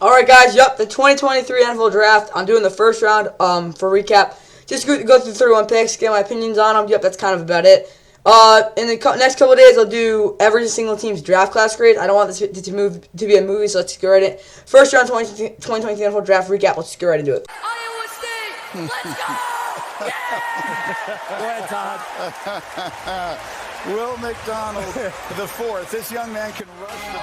Alright guys, the 2023 NFL Draft. I'm doing the first round for recap. Just go through 31 picks, get my opinions on them. That's kind of about it. In the next couple of days, I'll do every single team's draft class grade. I don't want this to be a movie, so let's get right in. First round 2023 NFL Draft recap. Let's get right into it. Iowa State, let's go! Yeah! Go ahead, Todd. Will McDonald, the fourth. This young man can rush the...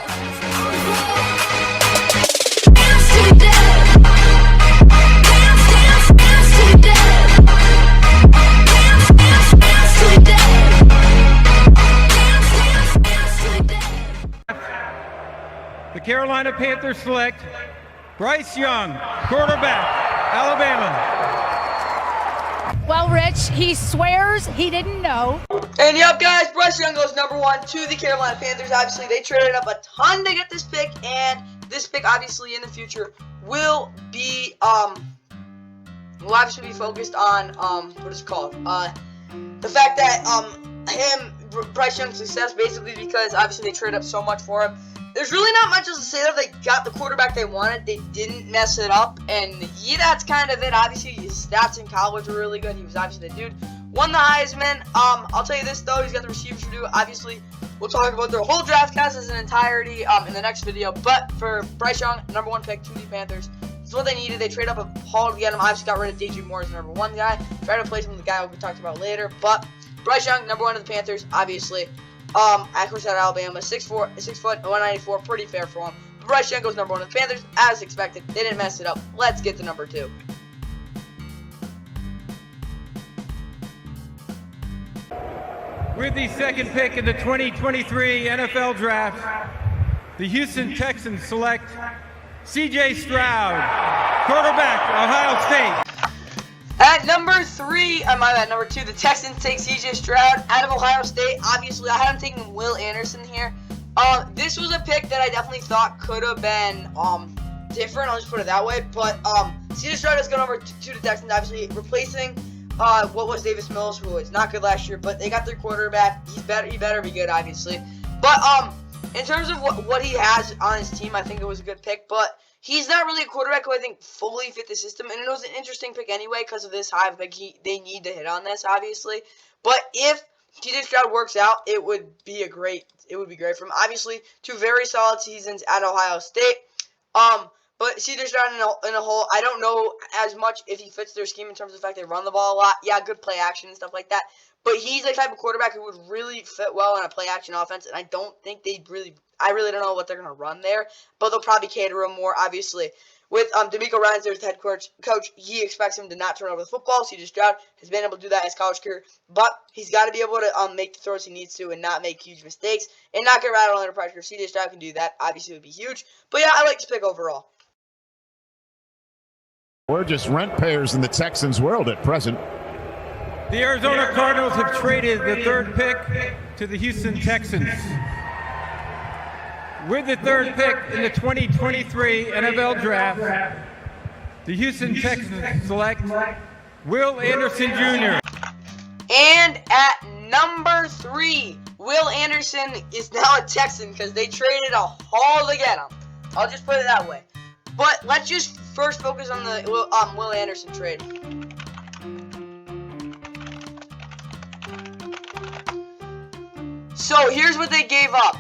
The Carolina Panthers select Bryce Young, quarterback, Alabama. Well, Rich, he swears he didn't know. And guys, Bryce Young goes number 1 to the Carolina Panthers. Obviously, they traded up a ton to get this pick, and this pick, obviously, in the future will be will obviously be focused on what is it called? The fact that Bryce Young's success, basically because obviously they traded up so much for him. There's really not much else to say. That they got the quarterback they wanted. They didn't mess it up, and that's kind of it. Obviously, his stats in college were really good. He was obviously the dude. Won the Heisman. I'll tell you this though, he's got the receivers to do. Obviously, we'll talk about their whole draft class as an entirety in the next video. But for Bryce Young, number 1 pick to the Panthers, it's what they needed. They traded up a haul to get him. Obviously, got rid of DJ Moore as the number 1 guy. Tried to replace him with the guy we'll be talking about later. But Bryce Young, number 1 to the Panthers, obviously. Of course, out of Alabama, 6 foot, 194, pretty fair for him. But Bryce Young goes number 1 to the Panthers, as expected. They didn't mess it up. Let's get to number 2. With the second pick in the 2023 NFL Draft, the Houston Texans select C.J. Stroud, quarterback, Ohio State. At number 3, number 2, the Texans take C.J. Stroud out of Ohio State. Obviously, I had him taking Will Anderson here. This was a pick that I definitely thought could have been different. I'll just put it that way. But C.J. Stroud has gone over to the Texans, obviously replacing what was Davis Mills, who was not good last year. But they got their quarterback. He better be good, obviously. But in terms of what he has on his team, I think it was a good pick. But he's not really a quarterback who I think fully fit the system, and it was an interesting pick anyway because of this high pick. They need to hit on this, obviously. But if C.J. Stroud works out, it would be great for him. Obviously, 2 very solid seasons at Ohio State. But C.J. Stroud in a whole, I don't know as much if he fits their scheme in terms of the fact they run the ball a lot. Yeah, good play action and stuff like that. But he's the type of quarterback who would really fit well in a play action offense, and I don't think I really don't know what they're going to run there, but they'll probably cater him more, obviously. With DeMeco Ryans, their head coach, he expects him to not turn over the football. C.J. Stroud has been able to do that in his college career, but he's got to be able to make the throws he needs to and not make huge mistakes and not get rattled under pressure. If C.J. Stroud can do that, obviously it would be huge. But yeah, I like this pick overall. We're just rent payers in the Texans world at present. The Arizona Cardinals have traded the 3rd pick to the Houston Texans. With the 3rd pick in the 2023 NFL Draft, the Houston Texans select Will Anderson Jr. And at number 3, Will Anderson is now a Texan because they traded a haul to get him. I'll just put it that way. But let's just first focus on the Will Anderson trade. So here's what they gave up.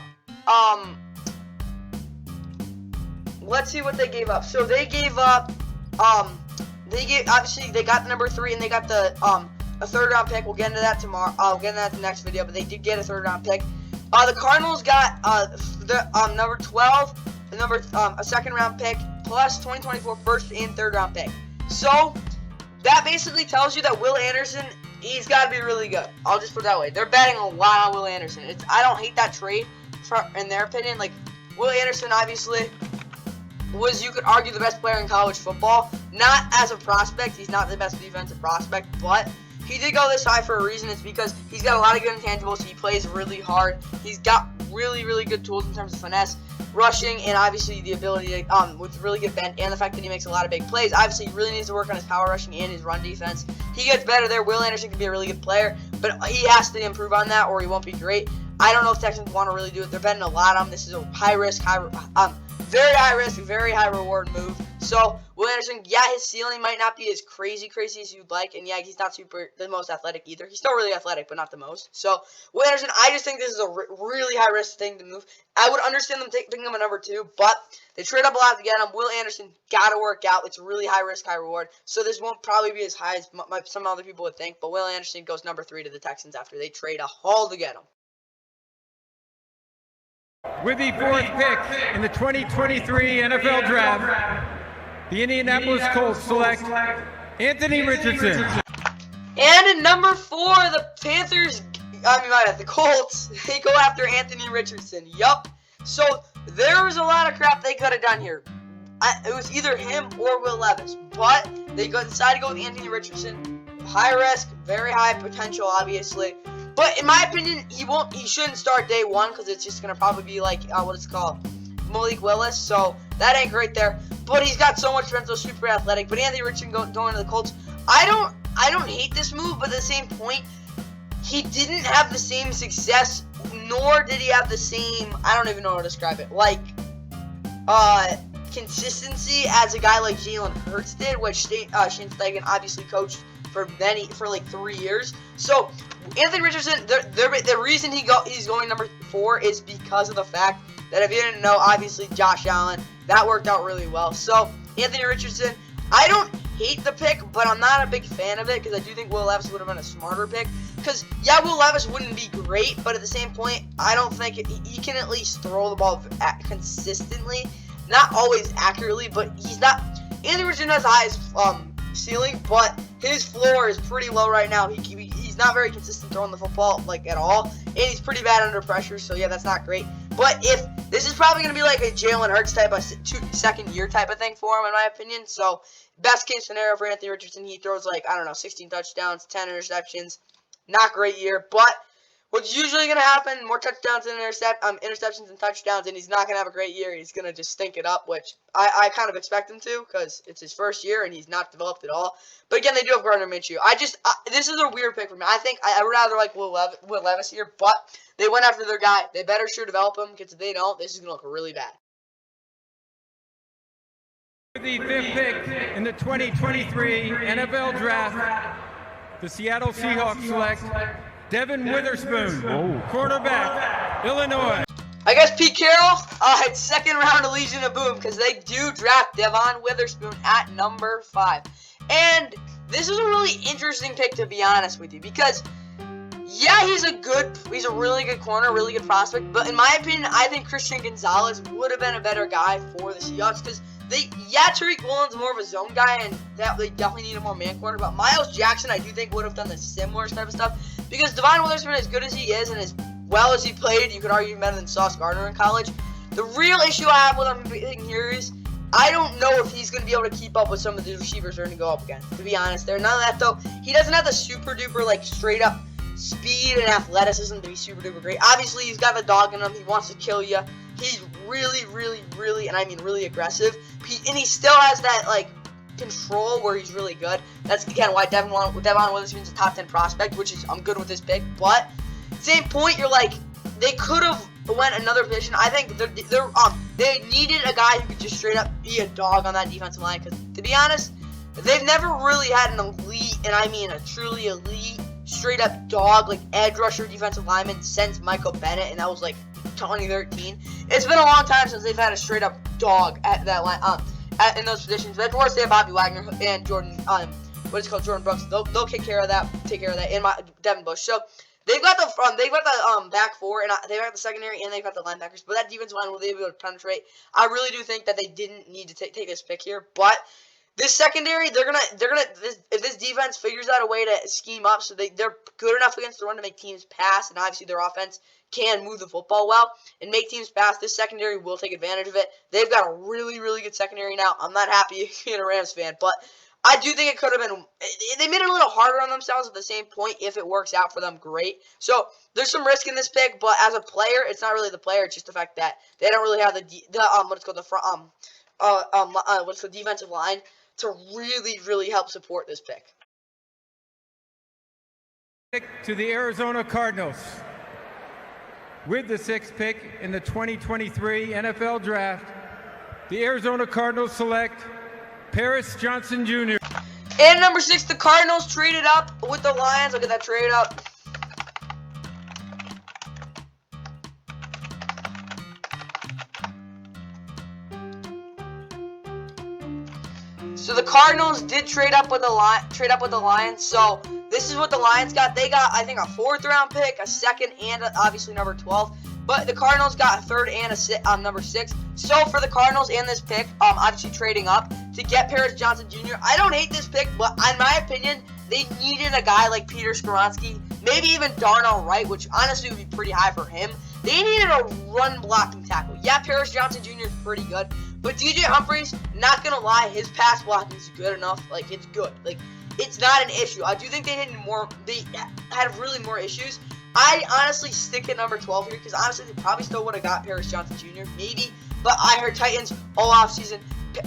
Let's see what they gave up. So they gave up. Obviously they got the number 3 and they got the a 3rd round pick. We'll get into that tomorrow. I'll get into that in the next video. But they did get a 3rd round pick. The Cardinals got the number 12, a 2nd round pick plus 2024 1st and 3rd round pick. So that basically tells you that Will Anderson, he's got to be really good. I'll just put it that way. They're betting a lot on Will Anderson. I don't hate that trade, in their opinion. Like, Will Anderson, obviously, was, you could argue, the best player in college football. Not as a prospect. He's not the best defensive prospect, but he did go this high for a reason. It's because he's got a lot of good intangibles. He plays really hard. He's got really, really good tools in terms of finesse, rushing, and obviously the ability to, with really good bend, and the fact that he makes a lot of big plays. Obviously, he really needs to work on his power rushing and his run defense. He gets better there. Will Anderson can be a really good player, but he has to improve on that or he won't be great. I don't know if Texans want to really do it. They're betting a lot on him. This is a high risk, high very high risk, very high reward move. So Will Anderson, yeah, his ceiling might not be as crazy as you'd like, and yeah, he's not the most athletic either. He's still really athletic, but not the most. So Will Anderson, I just think this is a really high risk thing to move. I would understand them picking him at number 2, but they trade up a lot to get him. Will Anderson got to work out. It's really high risk, high reward. So this won't probably be as high as some other people would think, but Will Anderson goes number 3 to the Texans after they trade a haul to get him. With the 4th pick in the 2023 NFL Draft, the Indianapolis Colts select Anthony Richardson. And at number 4, the the Colts, they go after Anthony Richardson. Yup. So there was a lot of crap they could have done here. It was either him or Will Levis, but they decided to go with Anthony Richardson. High risk, very high potential, obviously. But in my opinion, he shouldn't start day 1 because it's just gonna probably be like Malik Willis. So that ain't great there. But he's got so much potential, super athletic. But Anthony Richardson going to the Colts, I don't hate this move, but at the same point, he didn't have the same success, nor did he have the same, I don't even know how to describe it, consistency as a guy like Jalen Hurts did, which Shane Steichen obviously coached for like 3 years. So Anthony Richardson, the reason he's going number 4 is because of the fact that, if you didn't know, obviously Josh Allen, that worked out really well. So Anthony Richardson, I don't hate the pick, but I'm not a big fan of it because I do think Will Levis would have been a smarter pick. Because, yeah, Will Levis wouldn't be great, but at the same point, I don't think he can at least throw the ball consistently. Not always accurately, but he's not. Anthony Richardson has the highest ceiling, but his floor is pretty low right now. He's not very consistent throwing the football, at all. And he's pretty bad under pressure, so yeah, that's not great. But if this is probably going to be like a Jalen Hurts type of second year type of thing for him, in my opinion. So best case scenario for Anthony Richardson, he throws 16 touchdowns, 10 interceptions. Not great year, but what's usually going to happen, more touchdowns and interceptions and touchdowns, and he's not going to have a great year. He's going to just stink it up, which I kind of expect him to because it's his first year and he's not developed at all. But again, they do have Gardner Minshew. This is a weird pick for me. I think I would rather like Will Levis here, but they went after their guy. They better sure develop him because if they don't, this is going to look really bad. With the 5th pick in the 2023 NFL Draft, the Seattle Seahawks select Devin Witherspoon, cornerback, Illinois. I guess Pete Carroll, it's second round of Legion of Boom because they do draft Devon Witherspoon at number 5. And this is a really interesting pick, to be honest with you, because yeah, he's a really good corner, really good prospect, but in my opinion, I think Christian Gonzalez would have been a better guy for the Seahawks because Tariq Woolen's more of a zone guy, and they definitely need a more man corner. But Miles Jackson, I do think, would have done the similar type of stuff. Because Devon Witherspoon, as good as he is, and as well as he played, you could argue better than Sauce Gardner in college. The real issue I have with him here is, I don't know if he's going to be able to keep up with some of the receivers they're going to go up against, to be honest. None of that, though. He doesn't have the super duper, straight up speed and athleticism to be super duper great. Obviously, he's got the dog in him. He wants to kill you. He's really, really, really, and I mean really aggressive. And he still has that, control where he's really good. That's, again, why Devon Witherspoon's a top 10 prospect, which is, I'm good with this pick. But, same point, you're they could have went another position. I think they needed a guy who could just straight up be a dog on that defensive line. Because, to be honest, they've never really had an elite, and I mean a truly elite, straight up dog, edge rusher defensive lineman since Michael Bennett, and that was 2013. It's been a long time since they've had a straight up dog at that line, in those positions. But of course, they have Bobby Wagner and Jordan Brooks. They'll take care of that, and Devin Bush. So they've got the back four, and they've got the secondary, and they've got the linebackers. But that defensive line will be able to penetrate. I really do think that they didn't need to take this pick here, but this secondary, if this defense figures out a way to scheme up so they're good enough against the run to make teams pass, and obviously their offense can move the football well and make teams pass, this secondary will take advantage of it. They've got a really, really good secondary now. I'm not happy being a Rams fan, but I do think it could have been, they made it a little harder on themselves at the same point. If it works out for them, great. So there's some risk in this pick, but as a player, it's not really the player, it's just the fact that they don't really have the defensive line to really, really help support this pick. To the Arizona Cardinals. With the 6th pick in the 2023 NFL Draft, the Arizona Cardinals select Paris Johnson Jr. And number 6, the Cardinals traded up with the Lions. Look at that trade up. So the Cardinals did trade up with the Lions. So this is what the Lions got. They got, I think, a 4th round pick, a 2nd, and obviously number 12. But the Cardinals got a 3rd and a number 6. So for the Cardinals and this pick, obviously trading up to get Paris Johnson Jr. I don't hate this pick, but in my opinion, they needed a guy like Peter Skoronski, maybe even Darnell Wright, which honestly would be pretty high for him. They needed a run blocking tackle. Yeah, Paris Johnson Jr. is pretty good, but DJ Humphries, not gonna lie, his pass blocking is good enough. Like, it's good. Like, it's not an issue. I do think they had really more issues. I honestly stick at number 12 here because honestly they probably still would have got Paris Johnson Jr. maybe, but I heard Titans all offseason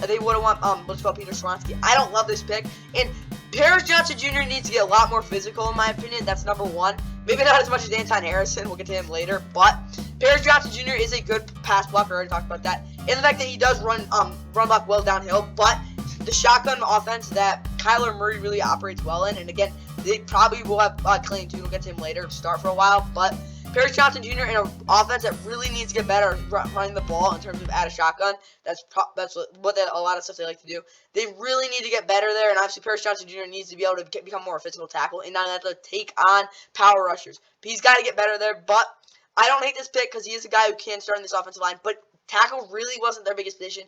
they would have want let's call Peter Skoronski. I don't love this pick, and Paris Johnson Jr. needs to get a lot more physical in my opinion. That's number 1. Maybe not as much as Anton Harrison. We'll get to him later, but Paris Johnson Jr. is a good pass blocker. I already talked about that, and the fact that he does run block well downhill, but the shotgun offense that Kyler Murray really operates well in, and again, they probably will have Clayton Tune. We'll get to him later, start for a while, but Paris Johnson Jr. in an offense that really needs to get better running the ball in terms of out of shotgun. That's what a lot of stuff they like to do. They really need to get better there, and obviously Paris Johnson Jr. needs to be able to become more a physical tackle and not have to take on power rushers. He's got to get better there, but I don't hate this pick because he is a guy who can start in this offensive line, but tackle really wasn't their biggest position.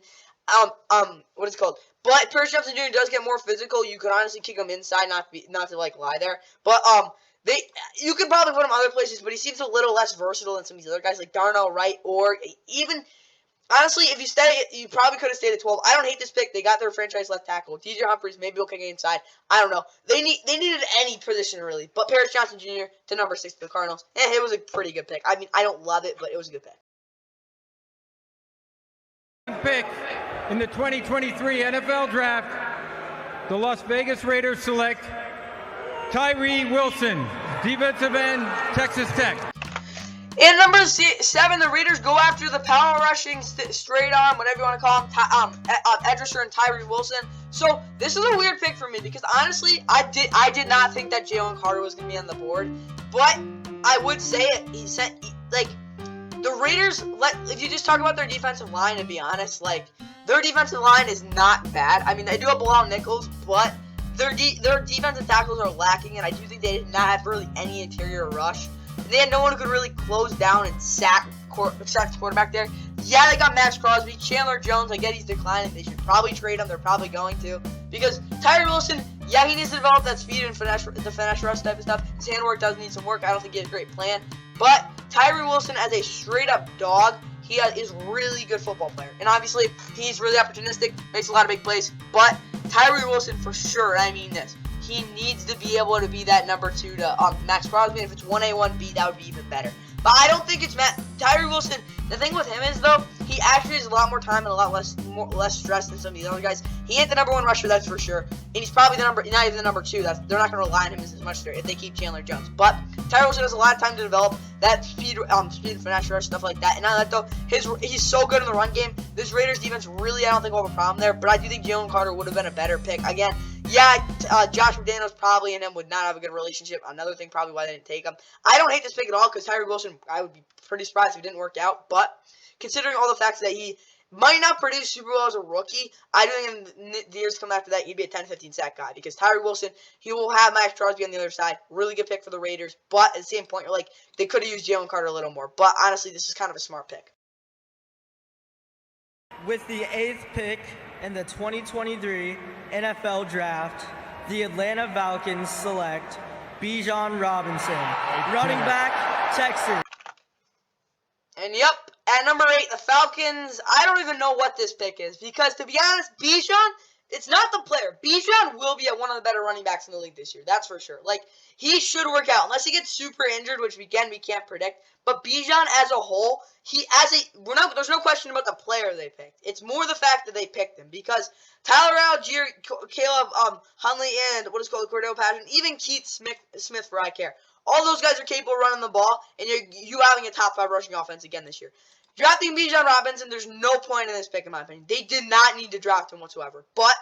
What is it called? But Paris Johnson Jr. does get more physical. You could honestly kick him inside, not to like lie there. But you could probably put him other places, but he seems a little less versatile than some of these other guys like Darnell Wright, or even honestly, if you stay, you probably could have stayed at 12. I don't hate this pick. They got their franchise left tackle. DJ Humphries maybe will kick it inside. I don't know. They needed any position really, but Paris Johnson Jr. to number 6 for the Cardinals. It was a pretty good pick. I mean, I don't love it, but it was a good pick. Pick in the 2023 NFL Draft, the Las Vegas Raiders select Tyree Wilson, defensive end, Texas Tech. And number 7, the Raiders go after the power rushing, straight arm, whatever you want to call him, edge rusher and Tyree Wilson. So this is a weird pick for me because honestly, I did not think that Jalen Carter was going to be on the board, but I would say it. He said the Raiders, if you just talk about their defensive line and be honest, like, their defensive line is not bad. I mean, they do have Bilal Nichols, but their defensive tackles are lacking, and I do think they did not have really any interior rush. They had no one who could really close down and sack the quarterback there. Yeah, they got Max Crosby, Chandler Jones. I get he's declining. They should probably trade him. They're probably going to, because Tyree Wilson, yeah, he needs to develop that speed and the finesse rush type of stuff. His handwork does need some work. I don't think he has a great plan, but Tyree Wilson as a straight-up dog, he is a really good football player. And obviously, he's really opportunistic, makes a lot of big plays. But Tyree Wilson, for sure, I mean this, he needs to be able to be that number 2 to Max Crosby. And if it's 1A, 1B, that would be even better. But I don't think it's Tyree Wilson. The thing with him is, though, he actually has a lot more time and a lot less stress than some of these other guys. He ain't the number 1 rusher, that's for sure. And he's probably not even the number 2. They're not going to rely on him as much if they keep Chandler Jones. But Tyree Wilson has a lot of time to develop that speed and finesse rush, stuff like that. And now that, though, he's so good in the run game. This Raiders defense really, I don't think will have a problem there. But I do think Jalen Carter would have been a better pick. Again, yeah, Josh McDaniels probably and him would not have a good relationship. Another thing probably why they didn't take him. I don't hate this pick at all because Tyree Wilson, I would be pretty surprised if it didn't work out. But considering all the facts that he might not produce super well as a rookie, I do think in the years to come after that, he'd be a 10-15 sack guy. Because Tyree Wilson, he will have Max Crosby on the other side. Really good pick for the Raiders. But at the same point, you're like, they could have used Jalen Carter a little more. But honestly, this is kind of a smart pick. With the 8th pick in the 2023 NFL Draft, the Atlanta Falcons select Bijan Robinson, running back, Texans. And yep, at number 8, the Falcons, I don't even know what this pick is. Because to be honest, Bijan, it's not the player. Bijan will be one of the better running backs in the league this year. That's for sure. Like, he should work out. Unless he gets super injured, which we can't predict. But Bijan as a whole, there's no question about the player they picked. It's more the fact that they picked him. Because Tyler Algier, Caleb Hunley, and what is called Cordell Patterson, even Keith Smith for I care. All those guys are capable of running the ball, and you having a top 5 rushing offense again this year. Drafting Bijan Robinson, there's no point in this pick, in my opinion. They did not need to draft him whatsoever. But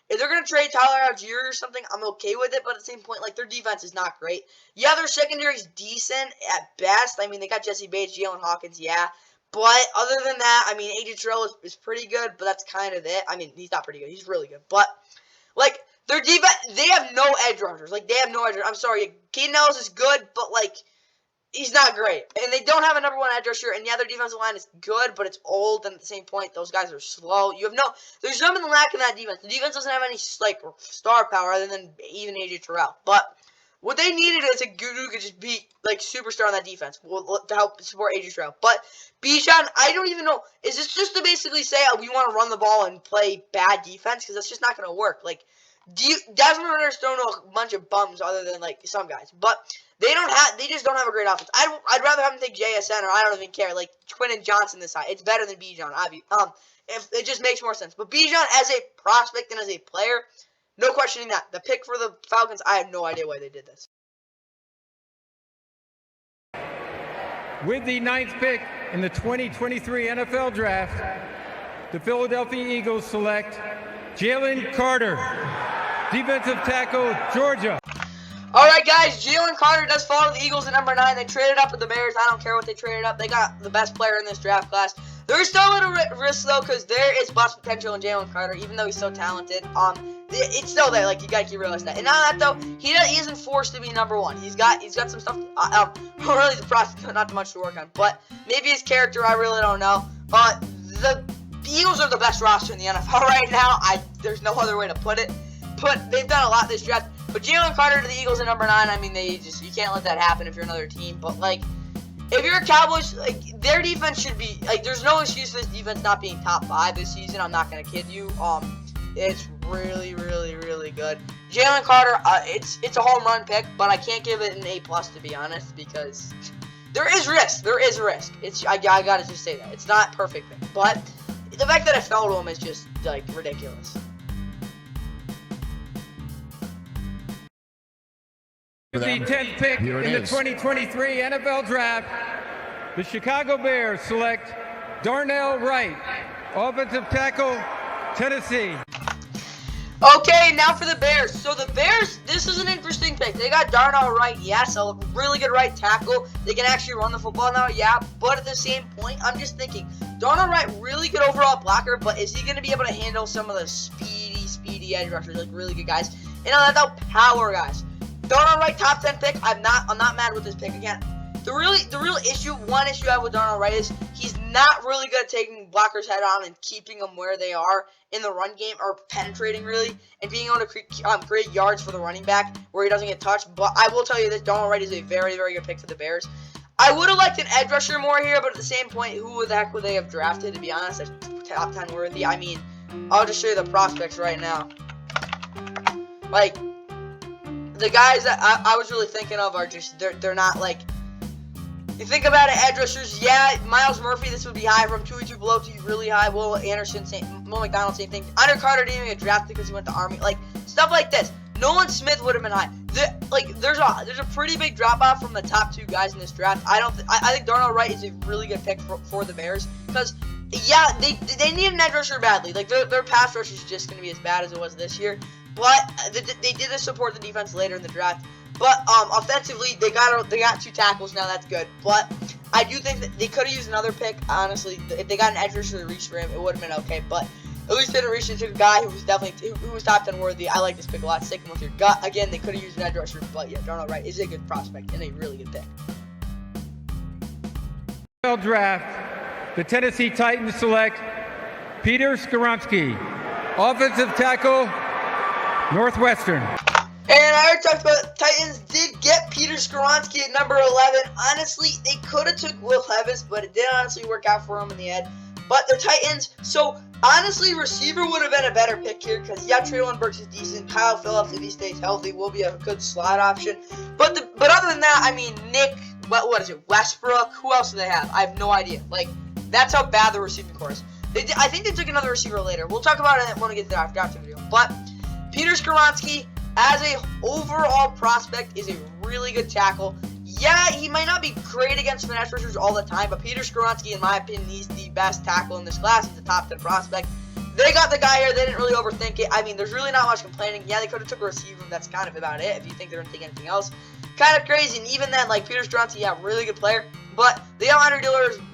if they're going to trade Tyler Algier or something, I'm okay with it. But at the same point, like, their defense is not great. Yeah, their secondary is decent at best. I mean, they got Jesse Bates, Jalen Hawkins, yeah. But other than that, I mean, AJ Terrell is pretty good, but that's kind of it. I mean, he's not pretty good. He's really good. But, like, their defense, they have no edge rushers. Like, they have no edge rushers. I'm sorry. Caden Ellis is good, but, like, he's not great. And they don't have a number one edge rusher. And, yeah, their defensive line is good, but it's old. And at the same point, those guys are slow. There's nothing lacking in that defense. The defense doesn't have any, like, star power other than even AJ Terrell. But what they needed is a dude who could just be, like, superstar on that defense to help support AJ Terrell. But Bijan, I don't even know. Is this just to basically say we want to run the ball and play bad defense? Because that's just not going to work. Like, Desmond Ritter's thrown a bunch of bums other than, like, some guys. But they just don't have a great offense. I'd rather have them take JSN, or I don't even care. Like, Quentin Johnson this side. It's better than Bijan, obviously. If it just makes more sense. But Bijan as a prospect and as a player, no questioning that. The pick for the Falcons, I have no idea why they did this. With the 9th pick in the 2023 NFL Draft, the Philadelphia Eagles select Jalen Carter, defensive tackle, Georgia. All right, guys, Jalen Carter does fall to the Eagles at number 9. They traded up with the Bears. I don't care what they traded up. They got the best player in this draft class. There's still a little risk, though, because there is bust potential in Jalen Carter, even though he's so talented. It's still there. Like, you got to realize that. And now that, though, he isn't forced to be number 1. He's got some stuff. Really, the process, not much to work on. But maybe his character, I really don't know. The Eagles are the best roster in the NFL right now. There's no other way to put it. But they've done a lot this draft. But Jalen Carter to the Eagles at number 9, I mean, you can't let that happen if you're another team. But, like, if you're a Cowboys, like, their defense should be, like, there's no excuse for this defense not being top 5 this season. I'm not going to kid you. It's really, really, really good. Jalen Carter, it's a home run pick, but I can't give it an A+, to be honest, because there is risk. There is risk. I got to just say that. It's not perfect, but the fact that it fell to him is just, like, ridiculous. The 10th pick in the 2023 NFL Draft, the Chicago Bears select Darnell Wright, offensive tackle, Tennessee. Okay, now for the Bears. So the Bears, this is an interesting pick. They got Darnell Wright, yes, a really good right tackle. They can actually run the football now, yeah. But at the same point, I'm just thinking, Darnell Wright, really good overall blocker, but is he going to be able to handle some of the speedy edge rushers, like really good guys? And on that, power guys. Darnell Wright, top 10 pick. I'm not mad with this pick again. The real issue I have with Darnell Wright is he's not really good at taking blockers head on and keeping them where they are in the run game, or penetrating really, and being able to create yards for the running back where he doesn't get touched. But I will tell you this, Darnell Wright is a very, very good pick for the Bears. I would have liked an edge rusher more here, but at the same point, who the heck would they have drafted, to be honest? That's top 10 worthy. I mean, I'll just show you the prospects right now. Like, the guys that I was really thinking of are just, they're not, like, you think about it, edge rushers, yeah, Miles Murphy, this would be high from 2-2 below to really high. Will Anderson, Will McDonald, same thing. Under Carter didn't even get drafted because he went to Army. Like, stuff like this. Nolan Smith would have been high. There's a pretty big drop-off from the top 2 guys in this draft. I think Darnell Wright is a really good pick for the Bears because, yeah, they need an edge rusher badly. Like, their pass rush is just going to be as bad as it was this year. But they did support the defense later in the draft. But offensively, they got 2 tackles now. That's good. But I do think that they could have used another pick. Honestly, if they got an edge rusher to reach for him, it would have been okay. But at least they didn't reach into a guy who was top 10 worthy. I like this pick a lot. Sticking with your gut. Again, they could have used an edge rusher, but yeah, Darnell Wright is a good prospect and a really good pick. Draft, the Tennessee Titans select Peter Skoronski, offensive tackle, Northwestern. And I already talked about Titans did get Peter Skoronski at number 11. Honestly, they could have took Will Levis, but it did honestly work out for him in the end. But the Titans, so honestly, receiver would have been a better pick here because, yeah, Treylon Burks is decent. Kyle Phillips, if he stays healthy, will be a good slot option. But other than that, I mean, Nick, what is it, Westbrook? Who else do they have? I have no idea. Like, that's how bad the receiving core is. I think they took another receiver later. We'll talk about it when we get to the draft video. But Peter Skoronski, as a overall prospect, is a really good tackle. yeah, he might not be great against finesse rushers all the time, but Peter Skoronski, in my opinion, he's the best tackle in this class. He's a top 10 prospect. They got the guy here. They didn't really overthink it. I mean, there's really not much complaining. Yeah, they could have took a receiver. That's kind of about it. If you think they're going to take anything else, kind of crazy. And even then, like Peter Skoronski, yeah, really good player. But they got Hunter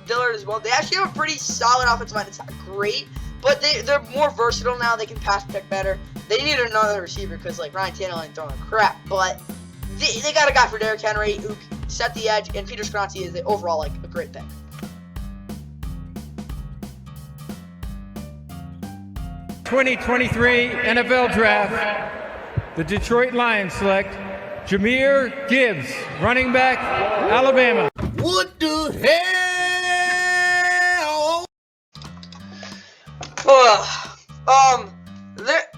Dillard as well. They actually have a pretty solid offensive line. It's not great, but they're more versatile now. They can pass pick better. They need another receiver because like Ryan Tannehill ain't throwing crap. But they got a guy for Derrick Henry who set the edge, and Peter Skoronski is overall like a great pick. '23 NFL Draft. The Detroit Lions select Jahmyr Gibbs, running back, Alabama. What the hell?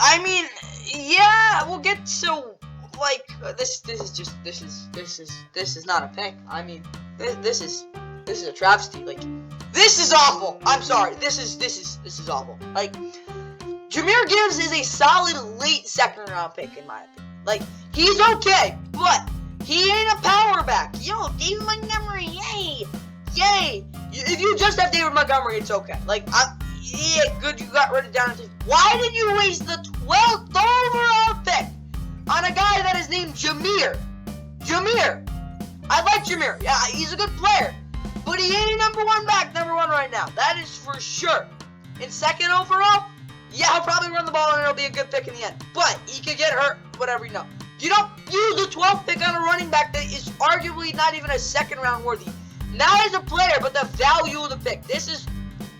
I mean, yeah, we'll get to like this is not a pick. I mean, this is a travesty. Like, this is awful. I'm sorry. This is awful. Like, Jahmyr Gibbs is a solid late second round pick in my opinion. Like, he's okay, but he ain't a power back. Yo, David Montgomery, yay. If you just have David Montgomery, it's okay. Like, yeah, good, you got rid of down. Why did you waste the 12th overall pick on a guy that is named Jahmyr? I like Jahmyr. Yeah, he's a good player, but he ain't a number one right now. That is for sure. In second overall, yeah, he'll probably run the ball and it'll be a good pick in the end. But he could get hurt, whatever you know. You don't use the 12th pick on a running back that is arguably not even a second round worthy. Not as a player, but the value of the pick. This is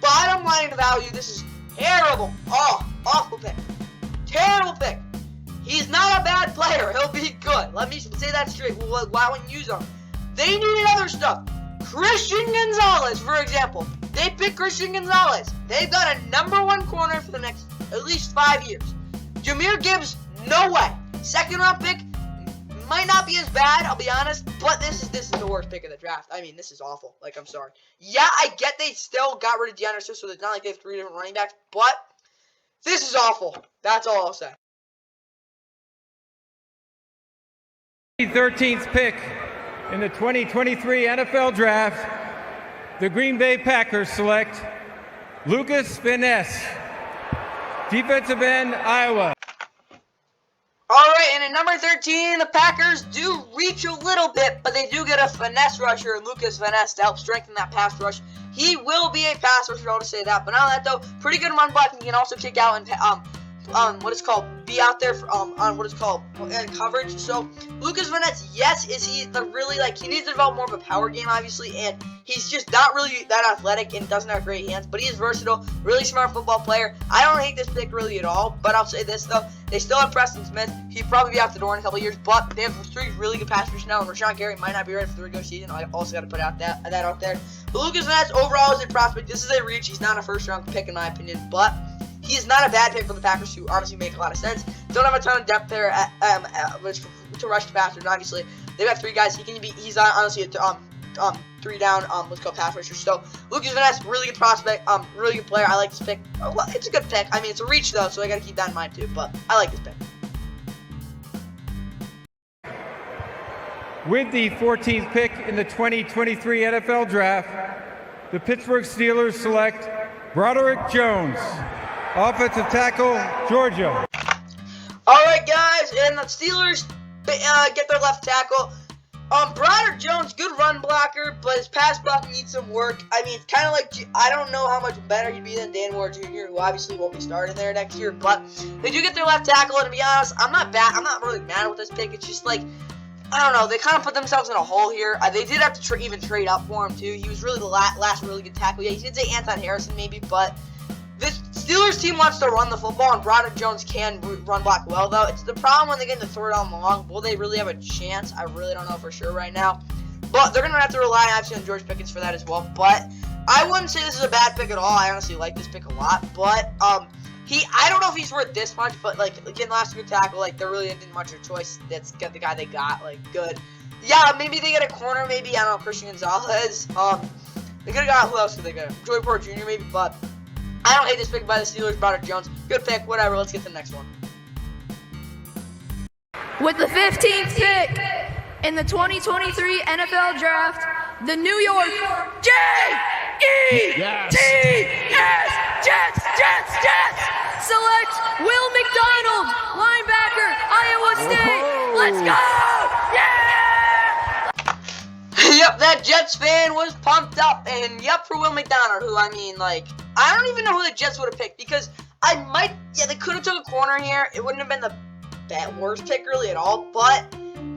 bottom line value. This is terrible. Oh, awful pick. Terrible pick. He's not a bad player. He'll be good. Let me say that straight. Why wouldn't you use him? They needed other stuff. Christian Gonzalez, for example. They picked Christian Gonzalez. They've got a number one corner for the next at least 5 years. Jahmyr Gibbs, no way. Second round pick might not be as bad, I'll be honest, but this is the worst pick of the draft. I mean, this is awful. Like, I'm sorry. Yeah, I get they still got rid of DeAndre Swift, so it's not like they have 3 different running backs, but this is awful. That's all I'll say. 13th pick in the 2023 NFL Draft, the Green Bay Packers select Lucas Van Ness, defensive end, Iowa. Alright, and at number 13, the Packers do reach a little bit, but they do get a finesse rusher, Lucas Van Ness, to help strengthen that pass rush. He will be a pass rusher, I'll just say that. But not that though, pretty good run blocking. He can also kick out and be out there for, on coverage. So Lucas Van Ness, yes, is he the really, like, he needs to develop more of a power game, obviously, and he's just not really that athletic and doesn't have great hands, but he is versatile, really smart football player. I don't hate this pick really at all, but I'll say this though, they still have Preston Smith. He'd probably be out the door in a couple years, but they have 3 really good pass rushers now, and Rashawn Gary might not be ready for the regular season. I also got to put out that out there. But Lucas Van Ness overall is a prospect. This is a reach. He's not a first round pick in my opinion, but he's not a bad pick for the Packers, who honestly make a lot of sense. Don't have a ton of depth there to rush the passer. And obviously, they've got 3 guys. He's honestly a 3 down pass rusher. So Lucas Van Ness, really good prospect, really good player. I like this pick. It's a good pick. I mean, it's a reach though, so I got to keep that in mind too. But I like this pick. With the 14th pick in the 2023 NFL Draft, the Pittsburgh Steelers select Broderick Jones, offensive tackle, Georgia. Alright guys, and the Steelers get their left tackle. Broderick Jones, good run blocker, but his pass blocking needs some work. I mean, it's kind of like, I don't know how much better he'd be than Dan Moore Jr., who obviously won't be starting there next year, but they do get their left tackle, and to be honest, I'm not really mad with this pick. It's just like, I don't know, they kind of put themselves in a hole here. They did have to even trade up for him, too. He was really the last really good tackle. Yeah, you did say Anton Harrison, maybe, but this Steelers team wants to run the football, and Broderick Jones can run block well, though. It's the problem when they get in the 3rd down long. Will they really have a chance? I really don't know for sure right now. But they're going to have to rely, obviously, on George Pickens for that as well. But I wouldn't say this is a bad pick at all. I honestly like this pick a lot. But I don't know if he's worth this much, but, like, getting last good tackle, like, there really isn't much of a choice. That's got the guy they got, like, good. Yeah, maybe they get a corner, maybe, I don't know, Christian Gonzalez. They could have got, who else could they get? Joey Porter Jr., maybe, but I don't hate this pick by the Steelers. Broderick Jones, good pick, whatever. Let's get to the next one. With the 15th pick in the 2023 NFL Draft, the New York Jets select Will McDonald, linebacker, Iowa State. Let's go! Yeah! Yep, that Jets fan was pumped up, and yep, for Will McDonald, who, I mean, like, I don't even know who the Jets would have picked, because they could have took a corner here. It wouldn't have been the worst pick really at all, but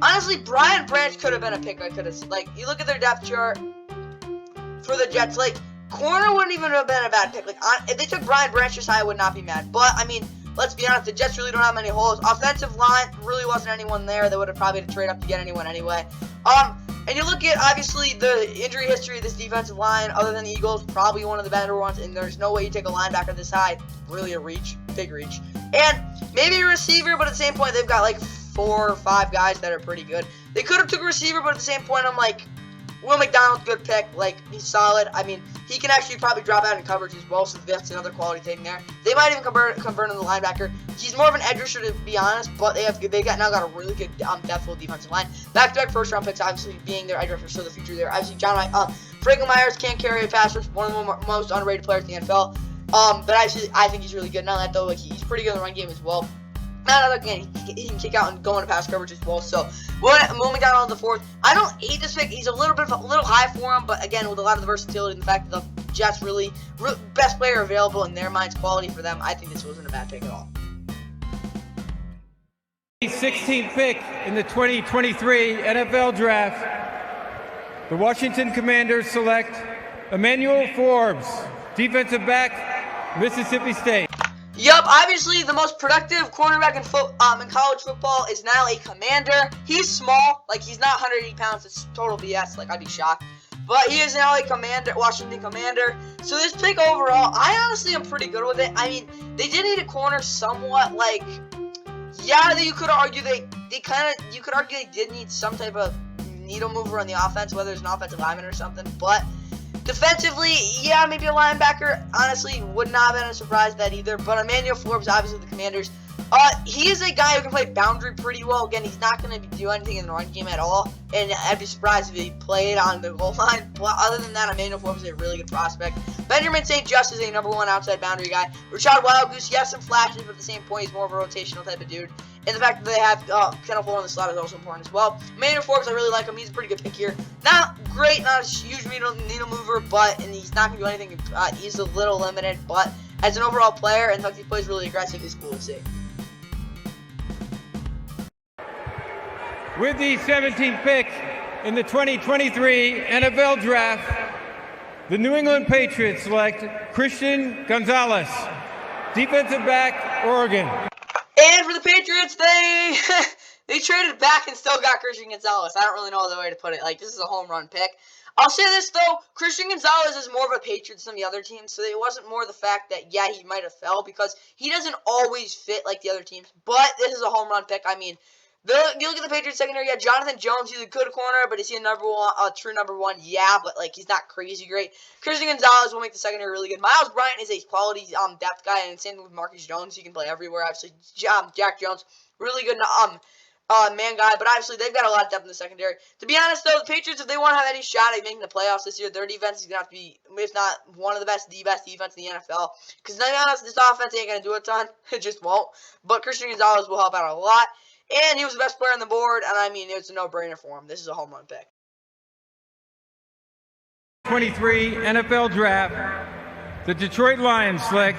honestly, Brian Branch could have been a pick. Like, you look at their depth chart for the Jets, like, corner wouldn't even have been a bad pick. Like, if they took Brian Branch this high, I would not be mad. But, I mean, let's be honest, the Jets really don't have many holes. Offensive line, really wasn't anyone there. They would have probably had to trade up to get anyone anyway. And you look at, obviously, the injury history of this defensive line, other than the Eagles, probably one of the better ones, and there's no way you take a linebacker this high. Really a reach, big reach. And maybe a receiver, but at the same point, they've got like 4 or 5 guys that are pretty good. They could have took a receiver, but at the same point, I'm like, Will McDonald's good pick. Like, he's solid. I mean, he can actually probably drop out in coverage as well, so that's another quality thing there. They might even convert him to linebacker. He's more of an edge rusher, to be honest, but they now got a really good depth-full defensive line. Back-to-back first-round picks, obviously, being their edge rusher, so the future there. Obviously, Franklin Myers can't carry a pass rush, one of the most underrated players in the NFL. But actually, I think he's really good. Not that, though, like, he's pretty good in the run game as well. Again, he can kick out and go into pass coverage as well. So, Will McDonald in the 4th. I don't hate this pick. He's a little high for him, but again, with a lot of the versatility and the fact that the Jets really best player available in their minds, quality for them, I think this wasn't a bad pick at all. The 16th pick in the 2023 NFL Draft, the Washington Commanders select Emmanuel Forbes, defensive back, Mississippi State. Yup, obviously the most productive cornerback in college football is now a Commander. He's small, like he's not 180 pounds, it's total BS, like I'd be shocked. But he is now a Commander, Washington Commander. So this pick overall, I honestly am pretty good with it. I mean, they did need a corner somewhat, like, yeah, you could argue you could argue they did need some type of needle mover on the offense, whether it's an offensive lineman or something, but defensively, yeah, maybe a linebacker. Honestly, would not have been a surprise that either. But Emmanuel Forbes, obviously the Commanders, he is a guy who can play boundary pretty well. Again, he's not going to do anything in the run game at all, and I'd be surprised if he played on the goal line. But other than that, Emmanuel Forbes is a really good prospect. Benjamin St. Just is a #1 outside boundary guy. Rashad Wildgoose, yes, some flashes, but at the same point, he's more of a rotational type of dude. And the fact that they have Kenneth Fuller in the slot is also important as well. Emmanuel Forbes, I really like him. He's a pretty good pick here. Not great, not a huge needle mover, and he's not going to do anything. He's a little limited, but as an overall player, and the fact he plays really aggressive, he's cool to see. With the 17th pick in the 2023 NFL Draft, the New England Patriots select Christian Gonzalez, defensive back, Oregon. And for the Patriots, they traded back and still got Christian Gonzalez. I don't really know other way to put it. Like, this is a home run pick. I'll say this, though. Christian Gonzalez is more of a Patriots than the other teams, so it wasn't more the fact that, yeah, he might have fell, because he doesn't always fit like the other teams. But this is a home run pick. I mean, you look at the Patriots secondary, yeah, Jonathan Jones, he's a good corner, but is he a true #1? Yeah, but, like, he's not crazy great. Christian Gonzalez will make the secondary really good. Miles Bryant is a quality depth guy, and same with Marcus Jones. He can play everywhere. Obviously, Jack Jones, really good man guy, but obviously they've got a lot of depth in the secondary. To be honest, though, the Patriots, if they want to have any shot at making the playoffs this year, their defense is going to have to be, if not one of the best defense in the NFL. Because, to be honest, this offense ain't going to do a ton. It just won't. But Christian Gonzalez will help out a lot. And he was the best player on the board, and I mean, it's a no-brainer for him. This is a home run pick. 23 NFL Draft, the Detroit Lions select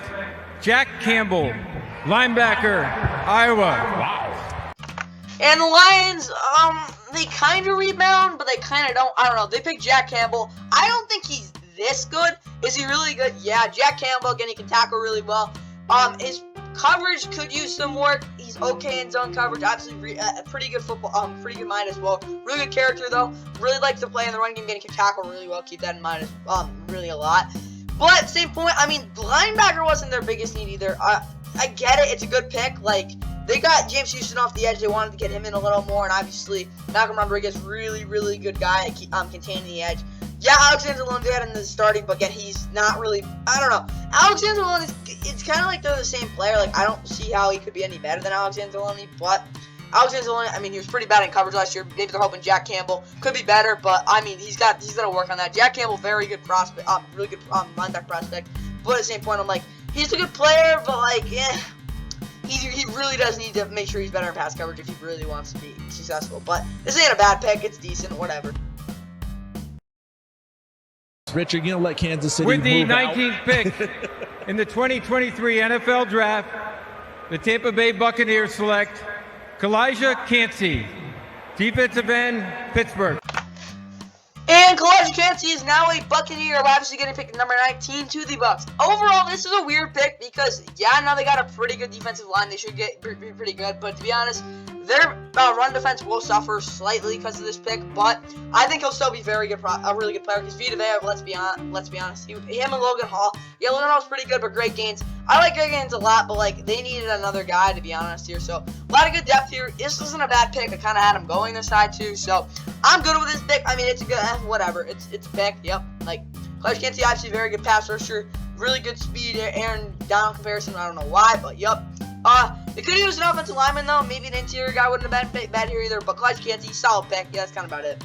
Jack Campbell, linebacker, Iowa. Wow. And the Lions, they kind of rebound, but they kind of don't. I don't know. They picked Jack Campbell. I don't think he's this good. Is he really good? Yeah, Jack Campbell, again, he can tackle really well. His coverage could use some work. He's okay in zone coverage. Obviously, pretty good football, pretty good mind as well. Really good character though. Really likes to play in the run game. He can tackle really well. Keep that in mind, really a lot. But at the same point, I mean, linebacker wasn't their biggest need either. I get it. It's a good pick. Like, they got James Houston off the edge. They wanted to get him in a little more, and obviously Malcolm Rodriguez, really good guy at containing the edge. Yeah, Alexander Lone had in the starting, but again, he's not really, I don't know. Alexander Lone, it's kind of like they're the same player. Like, I don't see how he could be any better than Alexander Lone, but Alexander's only, I mean, he was pretty bad in coverage last year. Maybe they're hoping Jack Campbell could be better, but I mean, he's got to work on that. Jack Campbell, very good prospect, really good linebacker prospect. But at the same point, I'm like, he's a good player, but like, he really does need to make sure he's better in pass coverage if he really wants to be successful. But this ain't a bad pick. It's decent, whatever. Richard, you don't let Kansas City With the move 19th out. pick in the 2023 NFL Draft, the Tampa Bay Buccaneers select Kalijah Kancey, defensive end, Pittsburgh. And Kalijah Kancey is now a Buccaneer, obviously getting picked at number 19 to the Bucs. Overall, this is a weird pick because, yeah, now they got a pretty good defensive line. They should get pretty good, but to be honest, their run defense will suffer slightly because of this pick, but I think he'll still be very good, a really good player. Because Vita Vea, let's be honest, him and Logan Hall. Yeah, Logan Hall's pretty good, but Greg Gaines. I like Greg Gaines a lot, but like they needed another guy to be honest here. So a lot of good depth here. This isn't a bad pick. I kind of had him going this side too, so I'm good with this pick. I mean, it's a good, whatever. It's a pick. Yep. Like Kalijah Kancey, obviously very good pass rusher, really good speed. Aaron Donald comparison. I don't know why, but yep. They could use an offensive lineman though. Maybe an interior guy wouldn't have been bad here either. But Kalijah Kancey, solid pick. Yeah, that's kind of about it.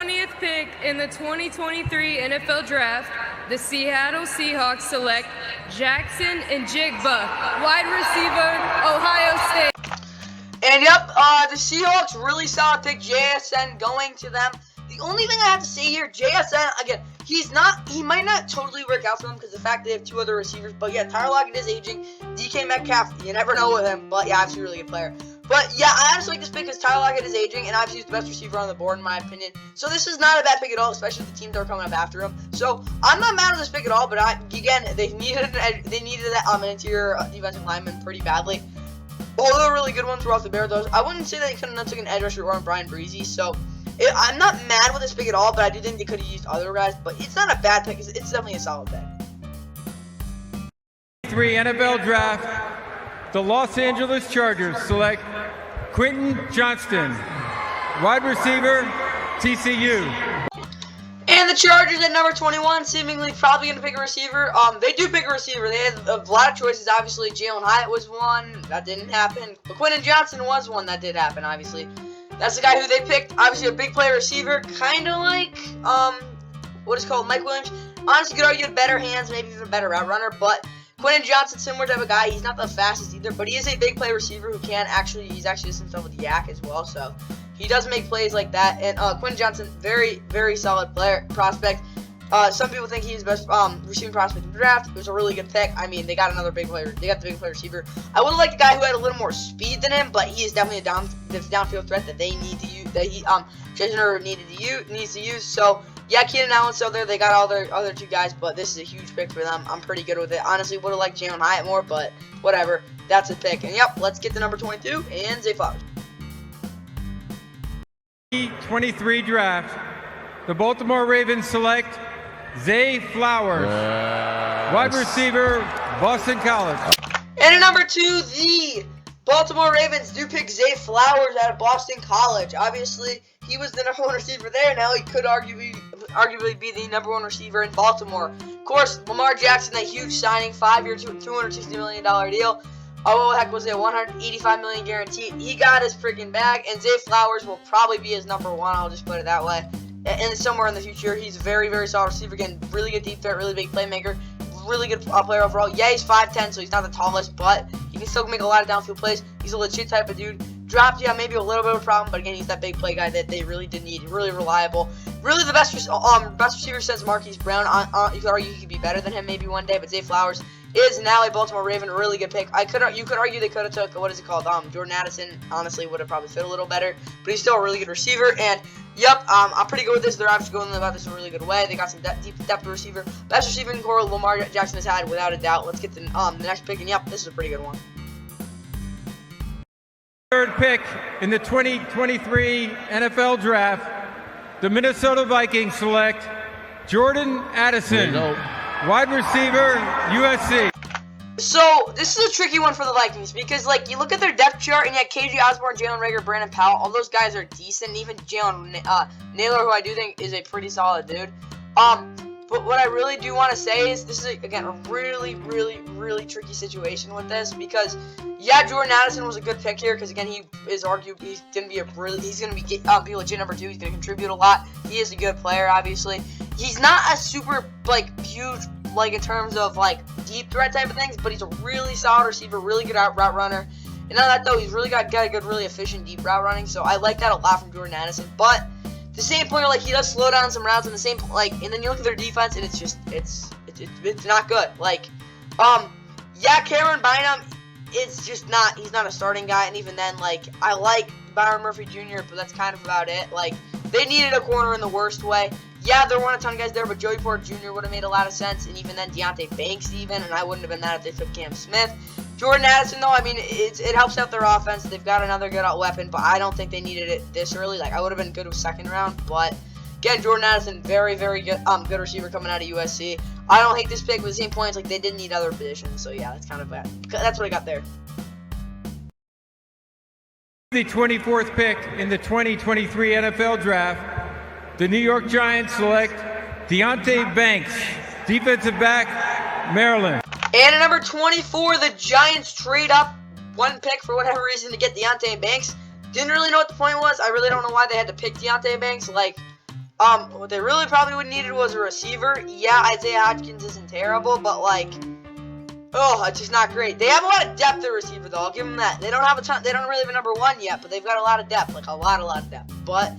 20th pick in the 2023 NFL Draft, the Seattle Seahawks select Jackson Njigba, wide receiver, Ohio State. And yep, the Seahawks, really solid pick. JSN going to them. The only thing I have to say here, JSN, again, he might not totally work out for them because the fact they have two other receivers. But yeah, Tyler Lockett is aging. DK Metcalf, you never know with him. But yeah, obviously a really good player. But yeah, I honestly like this pick because Tyler Lockett is aging, and obviously he's the best receiver on the board in my opinion. So this is not a bad pick at all, especially if the teams that are coming up after him. So I'm not mad at this pick at all. But again, they needed that interior defensive lineman pretty badly. All the really good ones were off the Bears. I wouldn't say that they couldn't have taken an edge rusher or Brian Breezy. So I'm not mad with this pick at all, but I do think they could have used other guys. But it's not a bad pick. It's definitely a solid pick. 3 NFL Draft, the Los Angeles Chargers select Quentin Johnston, wide receiver, TCU. And the Chargers at number 21, seemingly probably going to pick a receiver. They do pick a receiver. They had a lot of choices. Obviously, Jalen Hyatt was one. That didn't happen. But Quentin Johnston was one that did happen, obviously. That's the guy who they picked. Obviously, a big play receiver. Kind of like, what is called Mike Williams. Honestly, you could argue better hands, maybe even a better route runner. But Quentin Johnston, similar type of guy. He's not the fastest either, but he is a big play receiver who can actually, he's actually just himself with Yak as well. So he does make plays like that. And Quentin Johnston, very, very solid player, prospect. Some people think he's the best receiving prospect in the draft. It was a really good pick. I mean, they got another big player. They got the big play receiver. I would have liked a guy who had a little more speed than him, but he is definitely a downfield threat that they need to use. That he needs to use. So yeah, Keenan Allen's still there. They got all their other two guys, but this is a huge pick for them. I'm pretty good with it. Honestly, would have liked Jalen Hyatt more, but whatever. That's a pick. And yep, let's get to number 22 and Zay Flowers. 23 draft, the Baltimore Ravens select Zay Flowers, wide receiver, Boston College. And at number 2, the Baltimore Ravens do pick Zay Flowers out of Boston College. Obviously, he was the number 1 receiver there. Now he could arguably be the number 1 receiver in Baltimore. Of course, Lamar Jackson, that huge signing, 5-year, $260 million deal. Oh, heck, was it $185 million guaranteed? He got his freaking bag, and Zay Flowers will probably be his number 1. I'll just put it that way. And somewhere in the future, he's a very, very solid receiver. Again, really good deep threat, really big playmaker, really good player overall. Yeah, he's 5'10", so he's not the tallest, but he can still make a lot of downfield plays. He's a legit type of dude. Dropped, yeah, maybe a little bit of a problem, but again, he's that big play guy that they really did need. Really reliable. Really the best receiver since Marquise Brown. You could argue he could be better than him maybe one day, but Zay Flowers is now a Baltimore Raven, a really good pick. You could argue they could have took, what is it called, Jordan Addison. Honestly, would have probably fit a little better, but he's still a really good receiver. And yep, I'm pretty good with this. They're obviously going about this in a really good way. They got some deep depth of receiver. Best receiving core Lamar Jackson has had, without a doubt. Let's get to the next pick, and yep, this is a pretty good one. 3rd pick in the 2023 NFL Draft, the Minnesota Vikings select Jordan Addison, wide receiver, USC. So, this is a tricky one for the Vikings because, like, you look at their depth chart, and yet KJ Osborne, Jalen Reagor, Brandon Powell, all those guys are decent. Even Jalen Naylor, who I do think is a pretty solid dude. But what I really do want to say is this is, again, a really, really, really tricky situation with this because, yeah, Jordan Addison was a good pick here because, again, he is arguably he's going to be be legit number 2. He's going to contribute a lot. He is a good player, obviously. He's not a super, like, huge, like, in terms of, like, deep threat type of things, but he's a really solid receiver, really good route runner. And none of that, though, he's really got a good, really efficient deep route running, so I like that a lot from Jordan Addison. But the same point, like, he does slow down some routes, and the same, like, and then you look at their defense, and it's just, it's not good. Like, yeah, Cameron Bynum, it's just not, he's not a starting guy, and even then, like, I like Byron Murphy Jr., but that's kind of about it. Like, they needed a corner in the worst way. Yeah, there weren't a ton of guys there, but Joey Porter Jr. would have made a lot of sense, and even then, Deonte Banks even, and I wouldn't have been that if they took Cam Smith. Jordan Addison, though, I mean, it helps out their offense. They've got another good weapon, but I don't think they needed it this early. Like, I would have been good with second round, but again, Jordan Addison, very, very good, good receiver coming out of USC. I don't hate this pick with the same points. Like, they didn't need other positions, so yeah, that's kind of bad. That's what I got there. The 24th pick in the 2023 NFL Draft, the New York Giants select Deonte Banks, defensive back, Maryland. And at number 24, the Giants trade up one pick for whatever reason to get Deonte Banks. Didn't really know what the point was. I really don't know why they had to pick Deonte Banks. Like, what they really probably would have needed was a receiver. Yeah, Isaiah Hodgins isn't terrible, but like, oh, it's just not great. They have a lot of depth at receiver, though. I'll give them that. They don't have a ton. They don't really have a number 1 yet, but they've got a lot of depth, like a lot of depth. But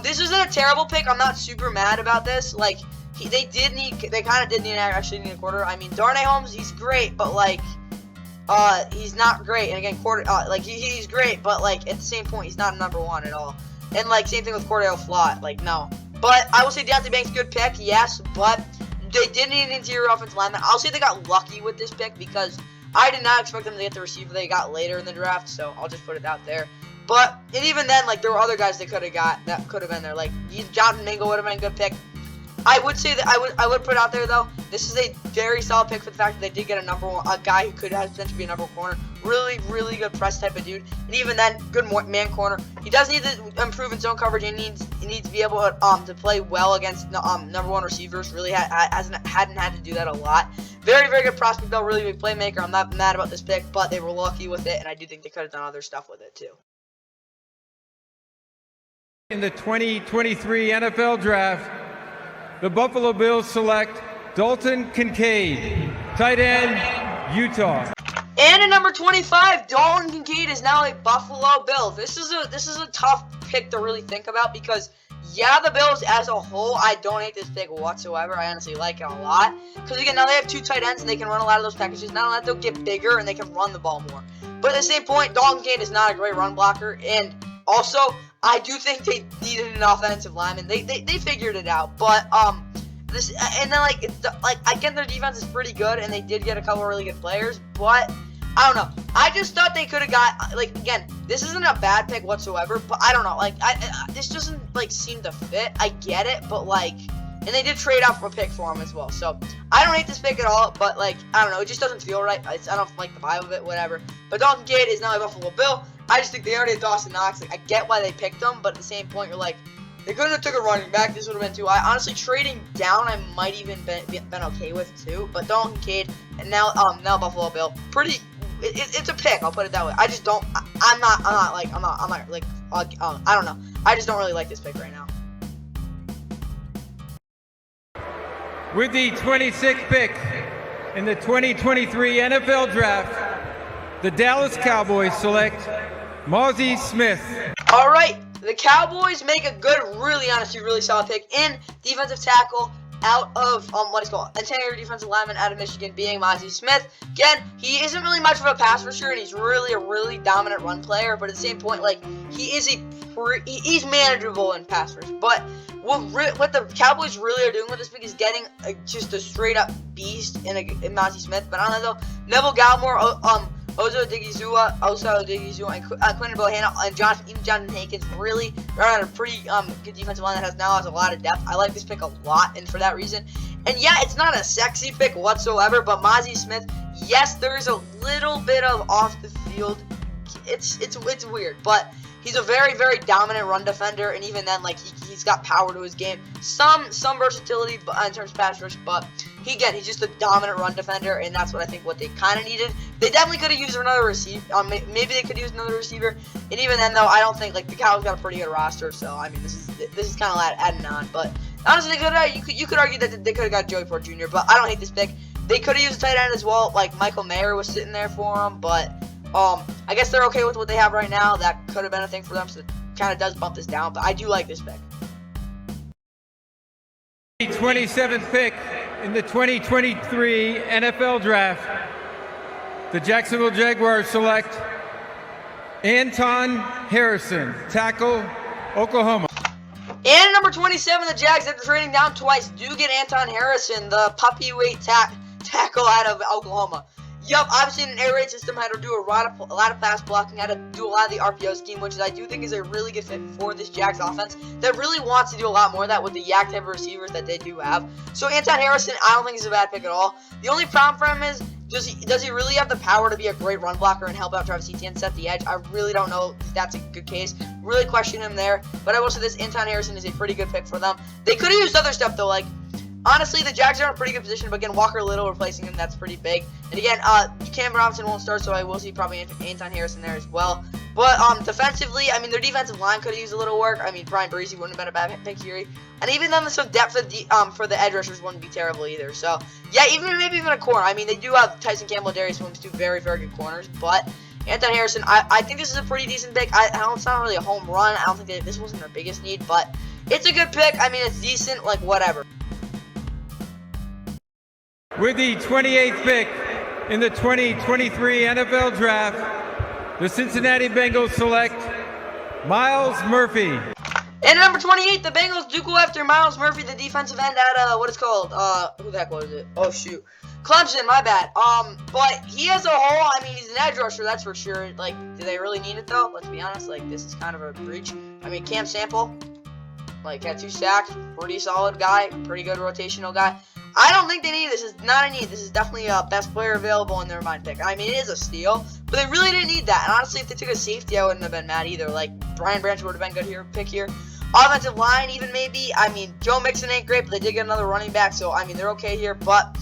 this isn't a terrible pick. I'm not super mad about this. Like, they kind of did actually need a quarter. I mean, Darnay Holmes, he's great, but like, he's not great. And again, he's great, but like at the same point, he's not a number 1 at all. And like, same thing with Cordell Flott. Like, no. But I will say Deonte Banks, good pick, yes, but they did need an interior offensive lineman. I'll say they got lucky with this pick because I did not expect them to get the receiver they got later in the draft, so I'll just put it out there. But, and even then, like, there were other guys they could have got that could have been there. Like, Jonathan Mingo would have been a good pick. I would say that I would put out there, though, this is a very solid pick for the fact that they did get a guy who could have potentially be a number 1 corner. Really, really good press type of dude. And even then, good man corner. He does need to improve in zone coverage and he needs to be able to play well against number 1 receivers. Really hadn't had to do that a lot. Very, very good prospect, though. Really big playmaker. I'm not mad about this pick, but they were lucky with it, and I do think they could have done other stuff with it, too. In the 2023 NFL Draft, the Buffalo Bills select Dalton Kincaid, tight end, Utah. And at number 25, Dalton Kincaid is now a Buffalo Bill. This is a tough pick to really think about because, yeah, the Bills as a whole, I don't hate this pick whatsoever. I honestly like it a lot. Because, again, now they have 2 tight ends and they can run a lot of those packages. Not only that, they'll get bigger and they can run the ball more. But at the same point, Dalton Kincaid is not a great run blocker. And also, I do think they needed an offensive lineman. They figured it out, but this and then like again their defense is pretty good, and they did get a couple of really good players, but I don't know. I just thought they could have got like again. This isn't a bad pick whatsoever, but I don't know. Like this doesn't like seem to fit. I get it, but like. And they did trade up for a pick for him as well. So, I don't hate this pick at all, but, like, I don't know. It just doesn't feel right. I don't like the vibe of it, whatever. But Dalton Kincaid is now a Buffalo Bill. I just think they already had Dawson Knox. Like, I get why they picked him, but at the same point, you're like, they could have took a running back. This would have been too high. Honestly, trading down, I might even been okay with, too. But Dalton Kincaid, and now Buffalo Bill. It's a pick, I'll put it that way. I just don't, I don't know. I just don't really like this pick right now. With the 26th pick in the 2023 NFL Draft, the Dallas Cowboys select Mazi Smith. All right, the Cowboys make a good, really solid pick in defensive tackle out of interior defensive lineman out of Michigan, being Mazi Smith. Again, he isn't really much of a pass rusher, and he's really a really dominant run player. But at the same point, like he's manageable in pass rush. But what the Cowboys really are doing with this pick is getting just a straight up beast in Mazi Smith. But I don't know though. Neville Gallimore, Osa Odigizua, and Quentin Bohanna, and Jonathan Hankins really are on a pretty good defensive line that has a lot of depth. I like this pick a lot, and for that reason. And yeah, it's not a sexy pick whatsoever, but Mazi Smith, yes, there is a little bit of off the field it's weird, but he's a very, very dominant run defender, and even then, like, he's got power to his game. Some versatility in terms of pass rush, but he's just a dominant run defender, and that's what I think what they kind of needed. They definitely could have used another receiver. Maybe they could use another receiver, and even then, though, I don't think, like, the Cowboys got a pretty good roster, so, I mean, this is kind of adding on, but honestly, you could argue that they could have got Joey Porter Jr., but I don't hate this pick. They could have used a tight end as well, like Michael Mayer was sitting there for them, but I guess they're okay with what they have right now. That could have been a thing for them, so it kind of does bump this down, but I do like this pick. The 27th pick in the 2023 NFL Draft, the Jacksonville Jaguars select Anton Harrison, tackle, Oklahoma. And at number 27, the Jags, after trading down twice, do get Anton Harrison, the puppy weight tackle out of Oklahoma. Yup, obviously in an air raid system, had to do a lot of pass blocking, had to do a lot of the RPO scheme, which I do think is a really good fit for this Jags offense that really wants to do a lot more of that with the yak type of receivers that they do have. So Anton Harrison, I don't think is a bad pick at all. The only problem for him is, does he really have the power to be a great run blocker and help out Travis Etienne set the edge? I really don't know if that's a good case. Really question him there. But I will say this, Anton Harrison is a pretty good pick for them. They could have used other stuff though, like, honestly, the Jags are in a pretty good position, but again, Walker Little replacing him, that's pretty big. And again, Cam Robinson won't start, so I will see probably Anton Harrison there as well. But defensively, I mean, their defensive line could have used a little work. I mean, Brian Breezy wouldn't have been a bad pick here. And even then, some depth for the edge rushers wouldn't be terrible either. So, yeah, maybe even a corner. I mean, they do have Tyson Campbell, Darius Williams, two very, very good corners. But Anton Harrison, I think this is a pretty decent pick. It's not really a home run. I don't think this wasn't their biggest need, but it's a good pick. I mean, it's decent, like, whatever. With the 28th pick in the 2023 NFL Draft, the Cincinnati Bengals select Myles Murphy. And at number 28, the Bengals do go after Myles Murphy, the defensive end at, what it's called, who the heck was it? Oh, shoot. Clemson, my bad. But he as a whole, I mean, he's an edge rusher, that's for sure. Like, do they really need it, though? Let's be honest, like, this is kind of a breach. I mean, Cam Sample, like, had 2 sacks, pretty solid guy, pretty good rotational guy. I don't think they need this. This is not a need. This is definitely a best player available in their mind pick. I mean, it is a steal, but they really didn't need that. And honestly, if they took a safety, I wouldn't have been mad either. Like, Brian Branch would have been good here, pick here. Offensive line, even maybe. I mean, Joe Mixon ain't great, but they did get another running back, so I mean, they're okay here. But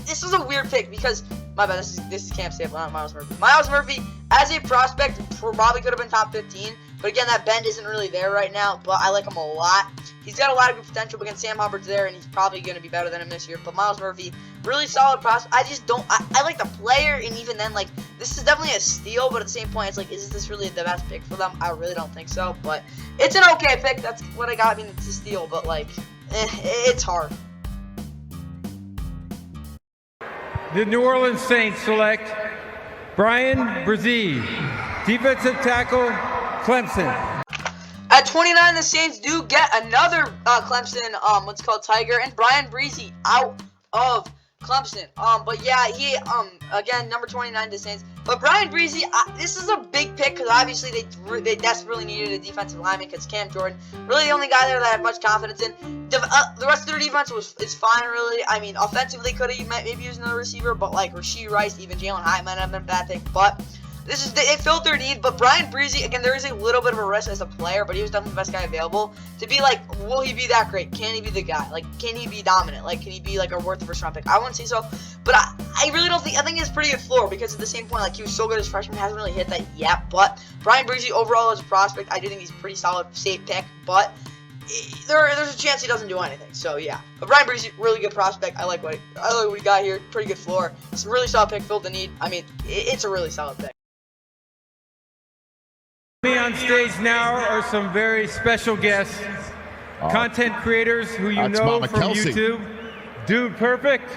this is a weird pick because my bad. This is Cam Sample, not Myles Murphy. Myles Murphy, as a prospect, probably could have been top 15. But again, that bend isn't really there right now, but I like him a lot. He's got a lot of good potential, but again, Sam Hubbard's there, and he's probably going to be better than him this year. But Myles Murphy, really solid prospect. I just don't, I like the player, and even then, like, this is definitely a steal, but at the same point, it's like, is this really the best pick for them? I really don't think so, but it's an okay pick. That's what I got. I mean, it's a steal, but, like, it's hard. The New Orleans Saints select Brian Brzee, defensive tackle, Clemson. At 29, the Saints do get another Clemson, what's called Tiger, and Brian Breezy out of Clemson. But yeah, he, again, number 29, the Saints. But Brian Breezy, this is a big pick because obviously they desperately needed a defensive lineman because Cam Jordan, really the only guy there that I had much confidence in. The rest of their defense is fine, really. I mean, offensively, could have maybe used another receiver, but like Rashee Rice, even Jalen Hyatt might have been a bad pick. But they filled their need, but Brian Breezy, again, there is a little bit of a risk as a player, but he was definitely the best guy available. To be like, will he be that great? Can he be the guy? Like, can he be dominant? Like, can he be like a worth the first round pick? I wouldn't say so, but I really don't think, I think it's pretty good floor because at the same point, like, he was so good as freshman, hasn't really hit that yet, but Brian Breezy overall as a prospect, I do think he's a pretty solid, safe pick, but there's a chance he doesn't do anything, so yeah. But Brian Breezy, really good prospect. I like what he got here. Pretty good floor. It's a really solid pick, filled the need. I mean, it's a really solid pick. Me on stage now are some very special guests, content creators who you know Mama from Kelsey. YouTube, Dude Perfect,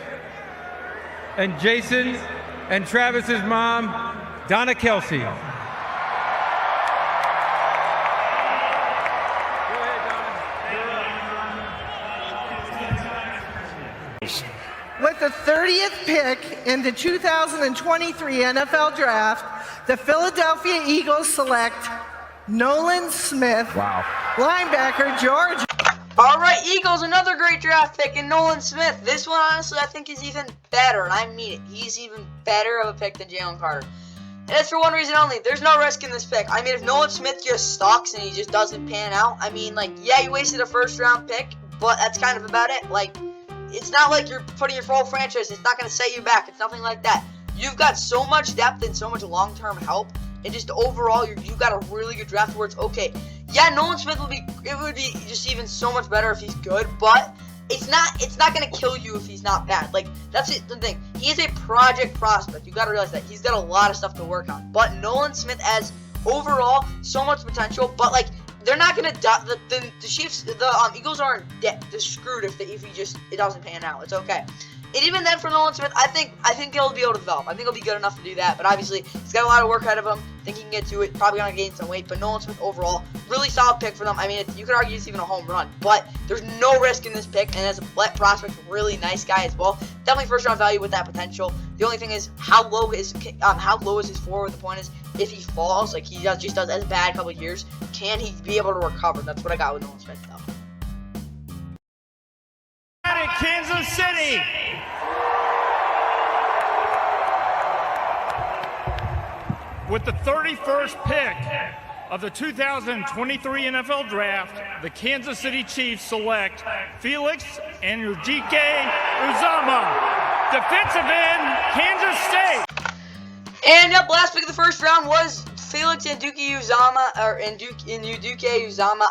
and Jason and Travis's mom, Donna Kelsey. Go ahead, Donna. With the 30th pick in the 2023 NFL Draft, the Philadelphia Eagles select Nolan Smith, linebacker, Georgia. All right, Eagles, another great draft pick in Nolan Smith. This one, honestly, I think is even better, and I mean it. He's even better of a pick than Jalen Carter. And it's for one reason only. There's no risk in this pick. I mean, if Nolan Smith just stalks and he just doesn't pan out, I mean, like, yeah, you wasted a first-round pick, but that's kind of about it. Like, it's not like you're putting your full franchise. It's not going to set you back. It's nothing like that. You've got so much depth and so much long-term help, and just overall, you've got a really good draft where it's okay. Yeah, Nolan Smith would be just even so much better if he's good, but it's not gonna kill you if he's not bad. Like, that's the thing. He is a project prospect. You gotta realize that. He's got a lot of stuff to work on. But Nolan Smith has overall so much potential, but like, they're not gonna die. The Chiefs, the Eagles aren't screwed if it doesn't pan out. It's okay. And even then, for Nolan Smith, I think he'll be able to develop. I think he'll be good enough to do that. But obviously, he's got a lot of work ahead of him. I think he can get to it. Probably gonna gain some weight. But Nolan Smith overall, really solid pick for them. I mean, you could argue it's even a home run. But there's no risk in this pick. And as a prospect, really nice guy as well. Definitely first round value with that potential. The only thing is how low is his floor? The point is, if he falls, like he just does as bad a couple of years, can he be able to recover? That's what I got with Nolan Smith though. Kansas City. With the 31st pick of the 2023 NFL Draft, the Kansas City Chiefs select Felix Uzama, defensive end, Kansas State. And yep, last pick of the first round was Felix Uzama.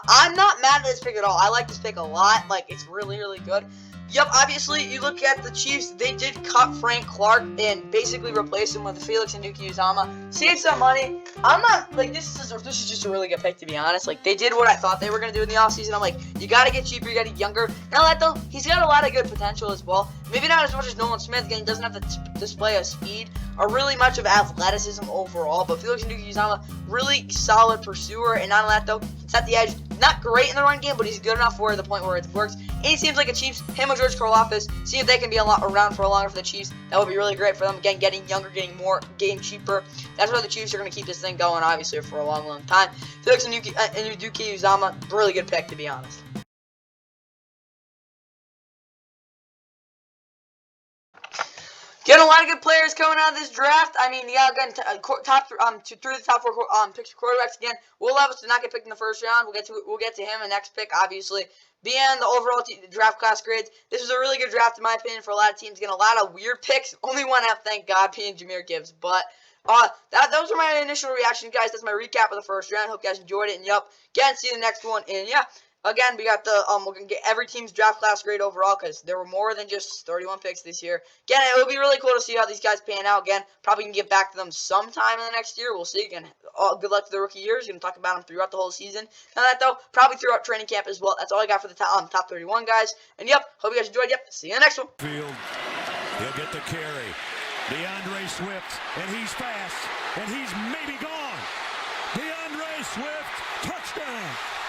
I'm not mad at this pick at all. I like this pick a lot. Like, it's really, really good. Yep, obviously, you look at the Chiefs, they did cut Frank Clark and basically replace him with Felix Uzama. Save some money. I'm not, like, this is just a really good pick, to be honest. Like, they did what I thought they were going to do in the offseason. I'm like, you got to get cheaper, you got to get younger. Now that, though, he's got a lot of good potential as well. Maybe not as much as Nolan Smith. Again, he doesn't have the display of speed or really much of athleticism overall. But Felix Uzama, really solid pursuer. And not only that, though, he's at the edge. Not great in the run game, but he's good enough for the point where it works. And he seems like a Chiefs, him and George Karlaftis, see if they can be around for a longer for the Chiefs. That would be really great for them. Again, getting younger, getting cheaper. That's why the Chiefs are going to keep this thing going, obviously, for a long, long time. Felix Uzama, really good pick, to be honest. Getting a lot of good players coming out of this draft. I mean, yeah, again, through the top four picks for quarterbacks again. Will Levis did not get picked in the first round. We'll get to him in the next pick, obviously. Beyond the overall draft class grades, this was a really good draft in my opinion for a lot of teams. Getting a lot of weird picks. Only one out, thank God, being Jahmyr Gibbs. But those are my initial reactions, guys. That's my recap of the first round. Hope you guys enjoyed it. And yep, again, see you in the next one. And yeah. Again, we got we're going to get every team's draft class grade overall because there were more than just 31 picks this year. Again, it would be really cool to see how these guys pan out. Again, probably can get back to them sometime in the next year. We'll see. Again, good luck to the rookie years. You're going to talk about them throughout the whole season. Now that, though, probably throughout training camp as well. That's all I got for the top 31, guys. And, yep, hope you guys enjoyed. Yep, see you in the next one. Field. He'll get the carry. DeAndre Swift, and he's fast, and he's maybe gone. DeAndre Swift, touchdown.